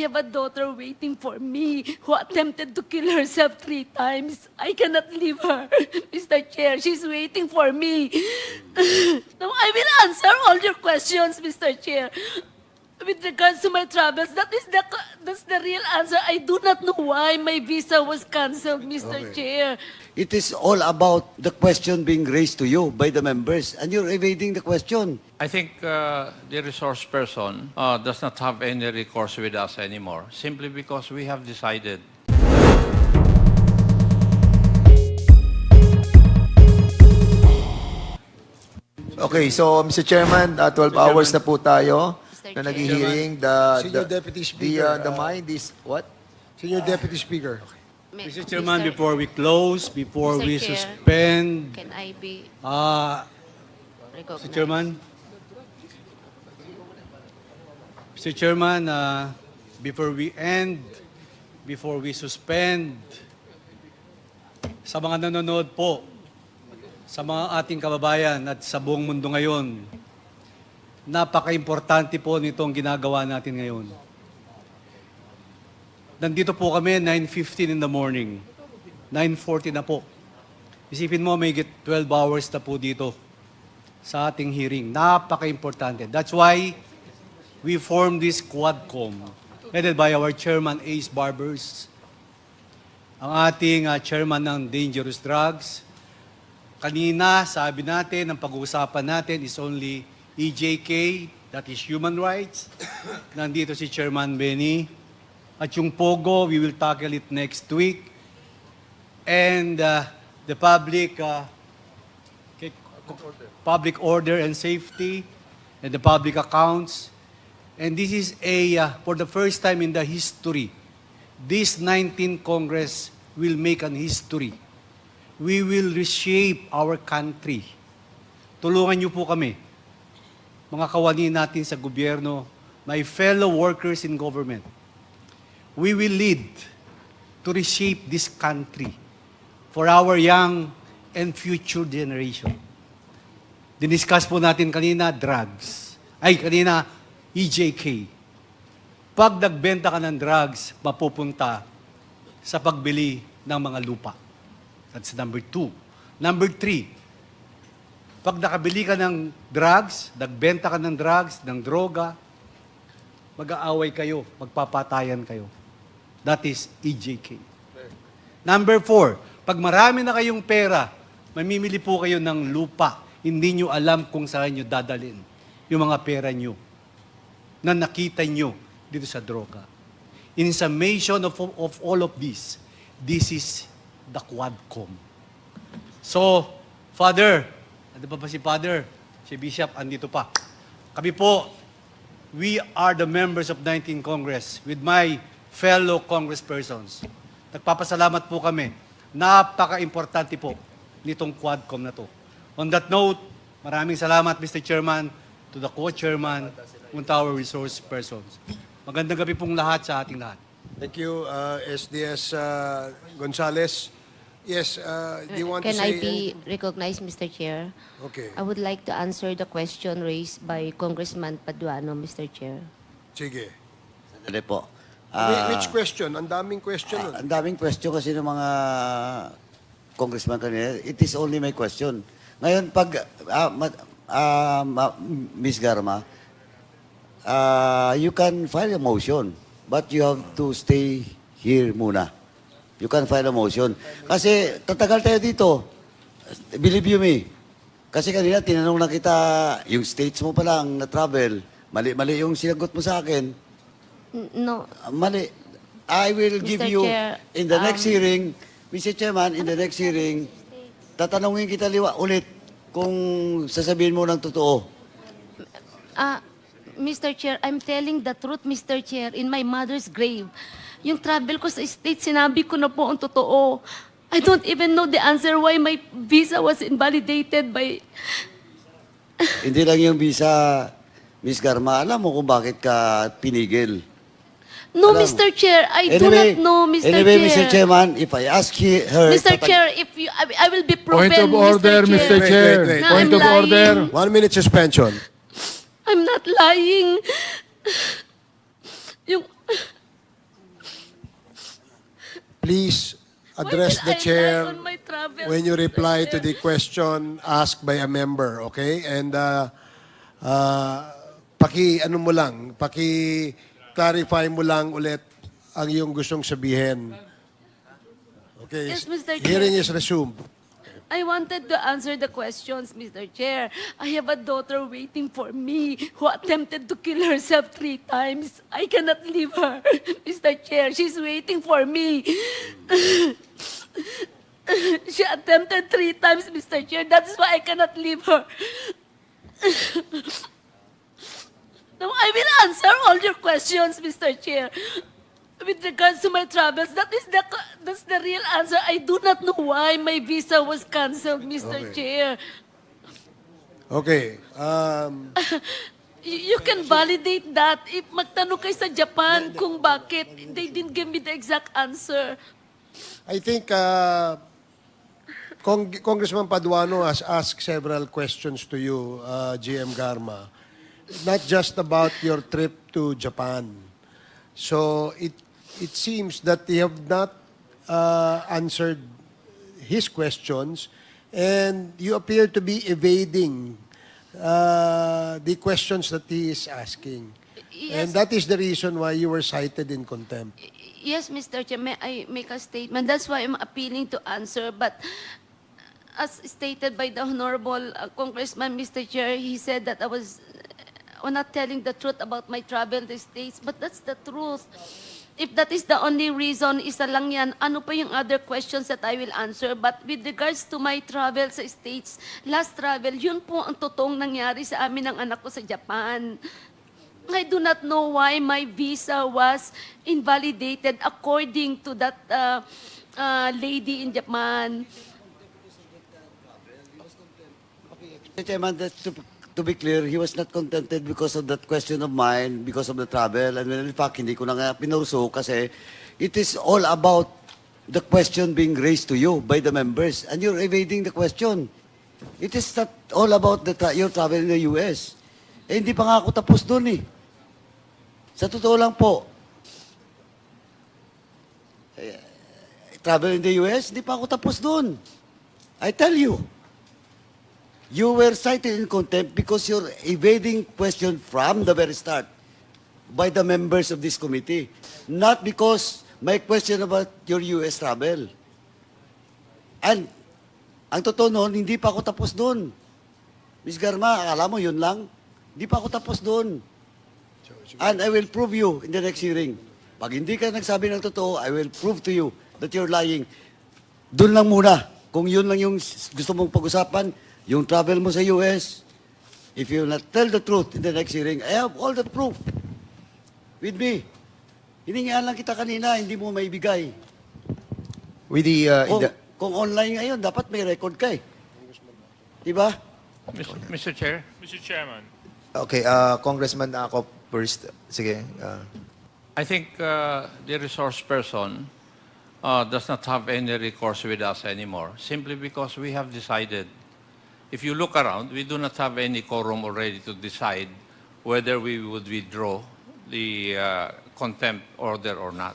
have a daughter waiting for me who attempted to kill herself 3 times. I cannot leave her, Mr. Chair. She's waiting for me. No, I will answer all your questions, Mr. Chair. With regards to my travels, that's the real answer. I do not know why my visa was canceled, Mr. Chair. It is all about the question being raised to you by the members, and you're evading the question. I think the resource person does not have any recourse with us anymore, simply because we have decided. Okay, so Mr. Chairman, 12 hours na po tayo na Chair. nag-hearing. Senior Deputy Speaker, The mind is what? Senior Deputy Speaker. Mr. Mr. Chairman, before we close, before Mr. we Chair. suspend, Can I be Mr. recognized? Chairman, Mr. Chairman, before we end, before we suspend, sa mga nanonood po, sa mga ating kababayan at sa buong mundo ngayon, napaka-importante po nitong ginagawa natin ngayon. Nandito po kami, 9:15 in the morning. 9:40 na po. Isipin mo, may 12 hours na po dito sa ating hearing. Napaka-importante. That's why we formed this Quadcom, headed by our Chairman Ace Barbers, ang ating chairman ng Dangerous Drugs. Kanina, sabi natin, ang pag-uusapan natin is only EJK, that is human rights. Nandito si Chairman Benny. At yung POGO, we will tackle it next week. And the public order and safety, and the public accounts. And this is for the first time in the history, this 19th Congress will make an history. We will reshape our country. Tulungan niyo po kami, mga kawani natin sa gobyerno, my fellow workers in government. We will lead to reshape this country for our young and future generation. Diniscuss po natin kanina, drugs. Kanina, EJK. Pag nagbenta ka ng drugs, mapupunta sa pagbili ng mga lupa. That's number 2. Number 3, pag nakabili ka ng drugs, nagbenta ka ng drugs, ng droga, mag-aaway kayo, magpapatayan kayo. That is EJK. Number 4, pag marami na kayong pera, mamimili po kayo ng lupa. Hindi nyo alam kung saan nyo dadalhin yung mga pera nyo na nakita nyo dito sa droga. In summation of all of this is the Quadcom. So, Father, ano pa si Father? Si Bishop, andito pa. Kami po, we are the members of 19th Congress with my fellow congresspersons. Nagpapasalamat po kami. Napaka-importante po nitong Quadcom na to. On that note, maraming salamat, Mr. Chairman, to the co-chairman, and to our resource persons. Magandang gabi pong lahat sa ating lahat. Thank you, SDS Gonzales. Yes, do you want Can to I say... be recognized, Mr. Chair? Okay, I would like to answer the question raised by Congressman Paduano, Mr. Chair. sige. Sandali po. Which question? Ang daming question. Ang daming question kasi ng mga congressman kanina. It is only my question. Ngayon, pag Ms. Garma, you can file a motion, but you have to stay here muna. You can file a motion. Kasi tatagal tayo dito. Believe you me. Kasi kanina tinanong na kita, yung states mo pa lang na-travel, mali-mali yung sinagot mo sa akin. No, Mali. I will give Mr. you, Chair, in the next hearing, Mr. Chairman, in the next hearing, tatanungin kita ulit kung sasabihin mo ng totoo. Mr. Chair, I'm telling the truth, Mr. Chair, in my mother's grave. Yung travel ko sa States, sinabi ko na po ang totoo. I don't even know the answer why my visa was invalidated by... Hindi lang yung visa, Ms. Garma, alam mo kung bakit ka pinigil. No, Alam mo. Mr. Chair, I do not know, Mr. Anyway, Chair. Mr. Chairman, if I ask her... Mr. Chair, if you, I will be proven, Point of order, Mr. Wait, Chair. wait, wait. na Point I'm of order. lying. 1 minute suspension. I'm not lying. Yung, please address Why will the I chair lie on my travels, when you Mr. reply to Chair? the question asked by a member, okay? And ano mo lang, clarify mo lang ulit ang iyong gustong sabihin. Okay. Yes, Mr. Chair. Hearing is resumed. I wanted to answer the questions, Mr. Chair. I have a daughter waiting for me who attempted to kill herself 3 times. I cannot leave her, Mr. Chair. She's waiting for me. She attempted 3 times, Mr. Chair. That's why I cannot leave her. Now, I will answer all your questions, Mr. Chair. With regards to my travels, that's the real answer. I do not know why my visa was canceled, Mr. Okay. Chair. Okay. You can validate that if magtanong kayo sa Japan kung bakit. They didn't give me the exact answer. I think Congressman Paduano has asked several questions to you, GM Garma. Not just about your trip to Japan. So it seems that you have not answered his questions, and you appear to be evading the questions that he is asking. And Yes. that is the reason why you were cited in contempt. Yes, Mr. Chair, may I make a statement? That's why I'm appealing to answer. But as stated by the Honorable Congressman, Mr. Chair, he said that I was not telling the truth about my travel to States. But that's the truth. If that is the only reason, isa lang yan, ano pa yung other questions that I will answer? But with regards to my travel sa States, last travel, yun po ang totoong nangyari sa amin ng anak ko sa Japan. I do not know why my visa was invalidated according to that lady in Japan. Mr. Chairman, to be clear, he was not contented because of that question of mine, because of the travel. And in fact, hindi ko na nga pinurso kasi it is all about the question being raised to you by the members. And you're evading the question. It is not all about your travel in the US. Eh, hindi pa nga ako tapos dun eh. Sa totoo lang po, travel in the US, hindi pa ako tapos dun. I tell you. You were cited in contempt because you're evading question from the very start by the members of this committee. Not because my question about your US travel. And ang totoo noon, hindi pa ako tapos doon. Ms. Garma, akala mo yun lang? Hindi pa ako tapos doon. And I will prove you in the next hearing. Pag hindi ka nagsabi ng totoo, I will prove to you that you're lying. Doon lang muna. Kung yun lang yung gusto mong pag-usapan, yung travel mo sa US, if you will not tell the truth in the next hearing, I have all the proof with me. Hiningihan lang kita kanina, hindi mo maibigay. With the, Kung online ngayon, dapat may record ka eh. Diba? Mr. Chair? Mr. Chairman. okay, Congressman ako first. Sige. I think the resource person does not have any recourse with us anymore, simply because we have decided. If you look around, we do not have any quorum already to decide whether we would withdraw the contempt order or not.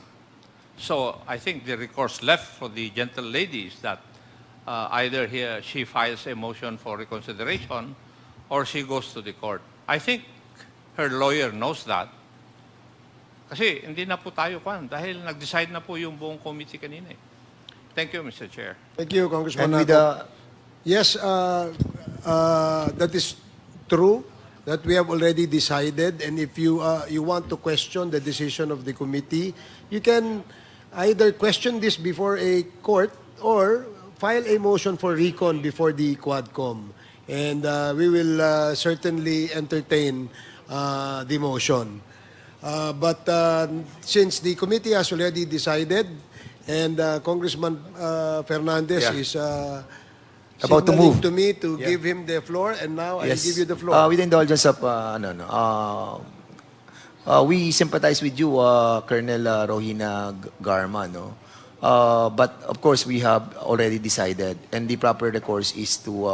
So I think the recourse left for the gentle lady is that either she files a motion for reconsideration or she goes to the court. I think her lawyer knows that. Kasi hindi na po tayo dahil nag-decide na po yung buong committee kanina. Thank you, Mr. Chair. Thank you, Congressman. And with Naco. the, Yes, that is true, that we have already decided. And if you want to question the decision of the committee, you can either question this before a court or file a motion for recon before the Quadcom. And we will certainly entertain the motion. But since the committee has already decided, and Congressman Fernandez Yeah. is About to signaling move. to me to Yeah. give him the floor, and now I yes. give you the floor. With the indulgence of, we sympathize with you, Colonel Royina Garma, no? But of course, we have already decided, and the proper recourse is to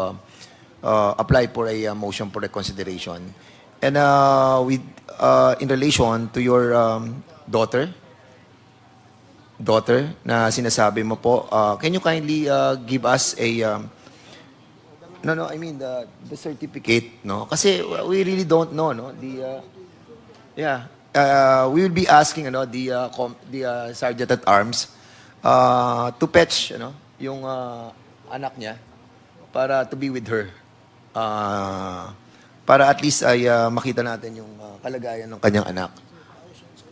apply for a motion for reconsideration. And with in relation to your daughter, daughter na sinasabi mo po, can you kindly give us a no, I mean the certificate, no? Kasi we really don't know, no? We will be asking, the sergeant at arms to fetch, yung anak niya para to be with her. Para at least ay makita natin yung kalagayan ng kanyang anak.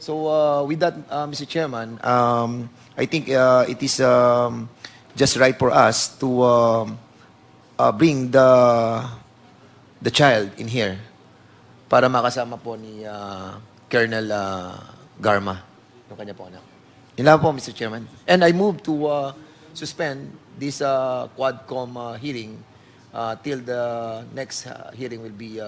So with that, Mr. Chairman, I think it is just right for us to bring the child in here para makasama po ni Colonel Garma, yung kanya po anak. Yun lang po, Mr. Chairman. And I move to suspend this Quadcom hearing till the next hearing will be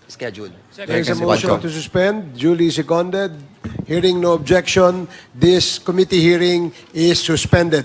scheduled. There is a motion to suspend, duly seconded. Hearing no objection, this committee hearing is suspended.